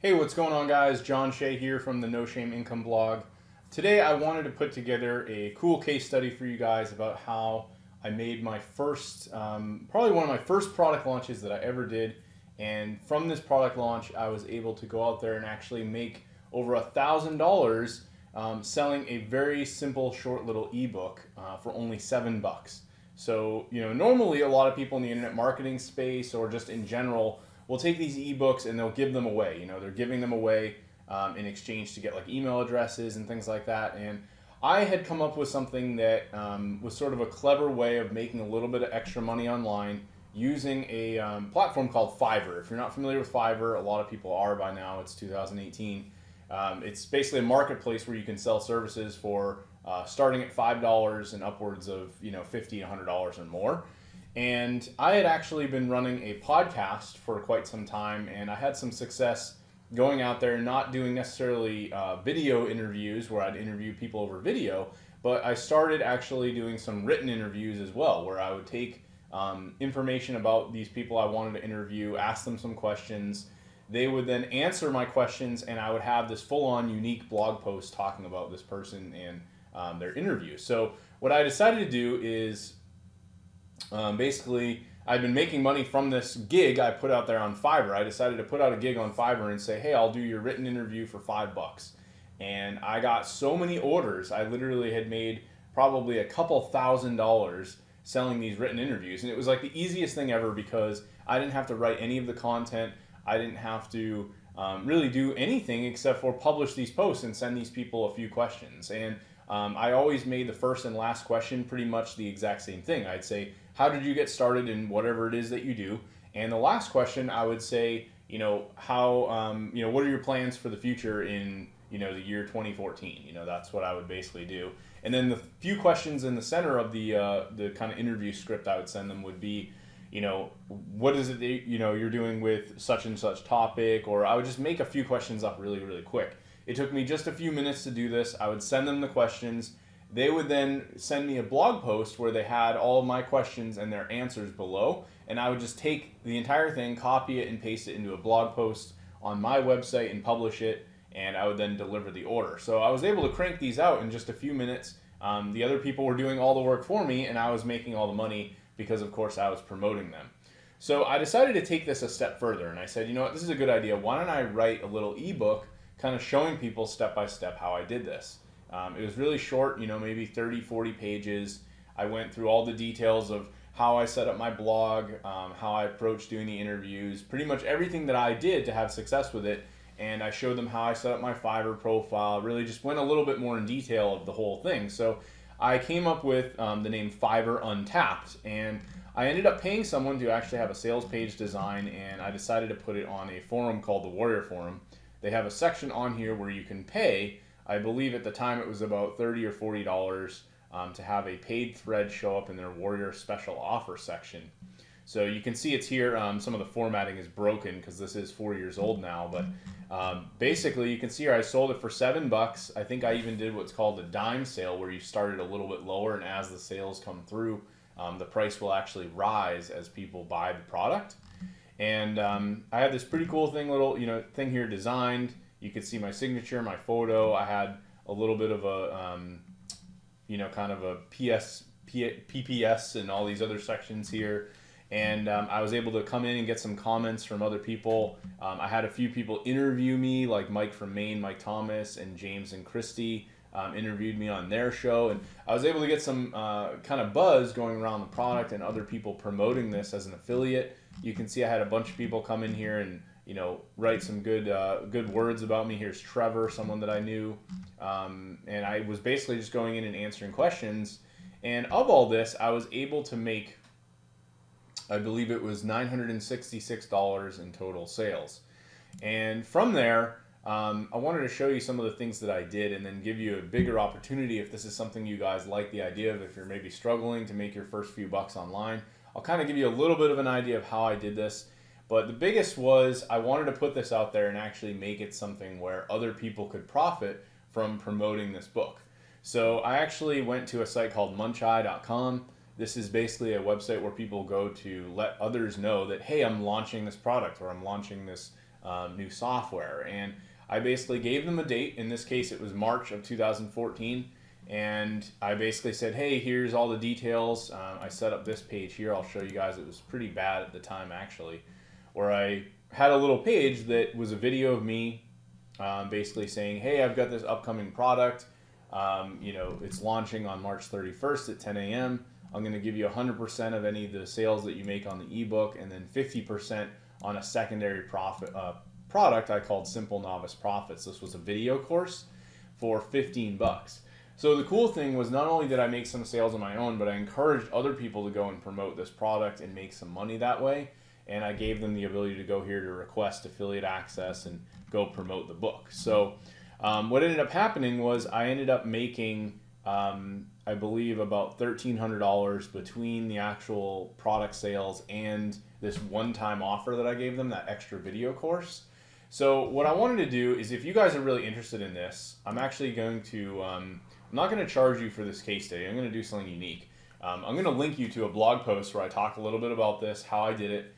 Hey, what's going on, guys? John Shea here from the No Shame Income blog. Today I wanted to put together a cool case study for you guys about how I made my first, probably one of my first product launches that I ever did. And from this product launch, I was able to go out there and actually make over $1,000 selling a very simple, short little ebook for only $7. So, normally a lot of people in the internet marketing space or just in general will take these ebooks and they'll give them away. They're giving them away in exchange to get like email addresses and things like that. And I had come up with something that was sort of a clever way of making a little bit of extra money online using a platform called Fiverr. If you're not familiar with Fiverr, a lot of people are by now. It's 2018. It's basically a marketplace where you can sell services for starting at $5 and upwards of $50, $100 or more. And I had actually been running a podcast for quite some time, and I had some success going out there, not doing necessarily video interviews where I'd interview people over video, but I started actually doing some written interviews as well, where I would take information about these people I wanted to interview, ask them some questions. They would then answer my questions, and I would have this full-on unique blog post talking about this person and their interview. So what I decided to do is basically, I'd been making money from this gig I put out there on Fiverr. I decided to put out a gig on Fiverr and say, hey, I'll do your written interview for $5. And I got so many orders. I literally had made probably a couple $1,000s selling these written interviews. And it was like the easiest thing ever because I didn't have to write any of the content. I didn't have to really do anything except for publish these posts and send these people a few questions. And I always made the first and last question pretty much the exact same thing. I'd say, how did you get started in whatever it is that you do? And the last question I would say, how, what are your plans for the future in, the year 2014? That's what I would basically do. And then the few questions in the center of the kind of interview script I would send them would be, what is it that, you're doing with such and such topic? Or I would just make a few questions up really, really quick. It took me just a few minutes to do this. I would send them the questions. They would then send me a blog post where they had all of my questions and their answers below. And I would just take the entire thing, copy it, and paste it into a blog post on my website and publish it. And I would then deliver the order. So I was able to crank these out in just a few minutes. The other people were doing all the work for me, and I was making all the money because, of course, I was promoting them. So I decided to take this a step further. And I said, this is a good idea. Why don't I write a little ebook kind of showing people step by step how I did this. It was really short, maybe 30, 40 pages. I went through all the details of how I set up my blog, how I approached doing the interviews, pretty much everything that I did to have success with it. And I showed them how I set up my Fiverr profile, really just went a little bit more in detail of the whole thing. So I came up with the name Fiverr Untapped, and I ended up paying someone to actually have a sales page design, and I decided to put it on a forum called the Warrior Forum. They have a section on here where you can pay. I believe at the time it was about $30 or $40 to have a paid thread show up in their Warrior Special Offer section. So you can see it's here. Some of the formatting is broken because this is 4 years old now. But basically, you can see here I sold it for $7. I think I even did what's called a dime sale, where you started a little bit lower, and as the sales come through, the price will actually rise as people buy the product. And I had this pretty cool thing here designed. You could see my signature, my photo. I had a little bit of a, kind of a PPS and all these other sections here. And I was able to come in and get some comments from other people. I had a few people interview me, like Mike from Maine, Mike Thomas, and James and Christy interviewed me on their show. And I was able to get some kind of buzz going around the product and other people promoting this as an affiliate. You can see I had a bunch of people come in here and write some good words about me. Here's Trevor, someone that I knew, and I was basically just going in and answering questions. And of all this, I was able to make, I believe it was $966 in total sales. And from there, I wanted to show you some of the things that I did and then give you a bigger opportunity if this is something you guys like the idea of, if you're maybe struggling to make your first few bucks online. I'll kind of give you a little bit of an idea of how I did this. But the biggest was I wanted to put this out there and actually make it something where other people could profit from promoting this book. So I actually went to a site called muncheye.com. This is basically a website where people go to let others know that, hey, I'm launching this product, or I'm launching this new software. And I basically gave them a date. In this case, it was March of 2014. And I basically said, hey, here's all the details. I set up this page here. I'll show you guys. It was pretty bad at the time, actually, where I had a little page that was a video of me basically saying, hey, I've got this upcoming product. It's launching on March 31st at 10 a.m. I'm going to give you 100% of any of the sales that you make on the ebook, and then 50% on a secondary product I called Simple Novice Profits. This was a video course for 15 bucks. So the cool thing was, not only did I make some sales on my own, but I encouraged other people to go and promote this product and make some money that way. And I gave them the ability to go here to request affiliate access and go promote the book. So what ended up happening was I ended up making, I believe, about $1,300 between the actual product sales and this one-time offer that I gave them, that extra video course. So what I wanted to do is, if you guys are really interested in this, I'm actually going to, I'm not going to charge you for this case study. I'm going to do something unique. I'm going to link you to a blog post where I talk a little bit about this, how I did it.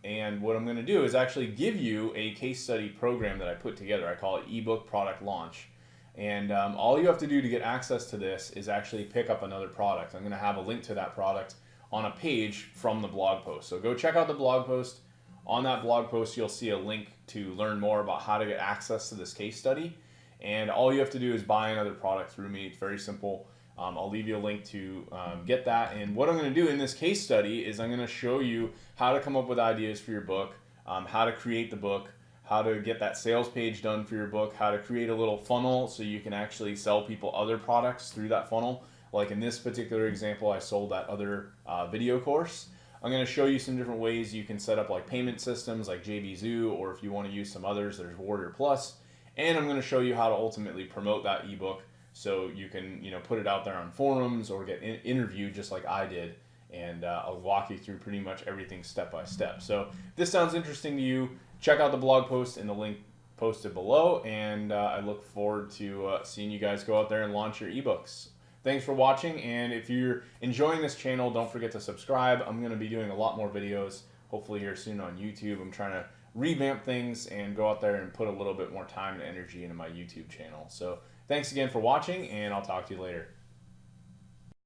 And what I'm going to do is actually give you a case study program that I put together. I call it eBook Product Launch. And all you have to do to get access to this is actually pick up another product. I'm going to have a link to that product on a page from the blog post. So go check out the blog post. On that blog post, you'll see a link to learn more about how to get access to this case study. And all you have to do is buy another product through me. It's very simple. I'll leave you a link to get that. And what I'm going to do in this case study is I'm going to show you how to come up with ideas for your book, how to create the book, how to get that sales page done for your book, how to create a little funnel so you can actually sell people other products through that funnel. Like in this particular example, I sold that other video course. I'm going to show you some different ways you can set up like payment systems like JVZoo, or if you want to use some others, there's Warrior Plus. And I'm going to show you how to ultimately promote that ebook so you can, put it out there on forums or get interviewed just like I did. And I'll walk you through pretty much everything step by step. So if this sounds interesting to you, check out the blog post in the link posted below. And I look forward to seeing you guys go out there and launch your ebooks. Thanks for watching, and if you're enjoying this channel, don't forget to subscribe. I'm going to be doing a lot more videos, hopefully here soon on YouTube. I'm trying to revamp things and go out there and put a little bit more time and energy into my YouTube channel. So thanks again for watching, and I'll talk to you later.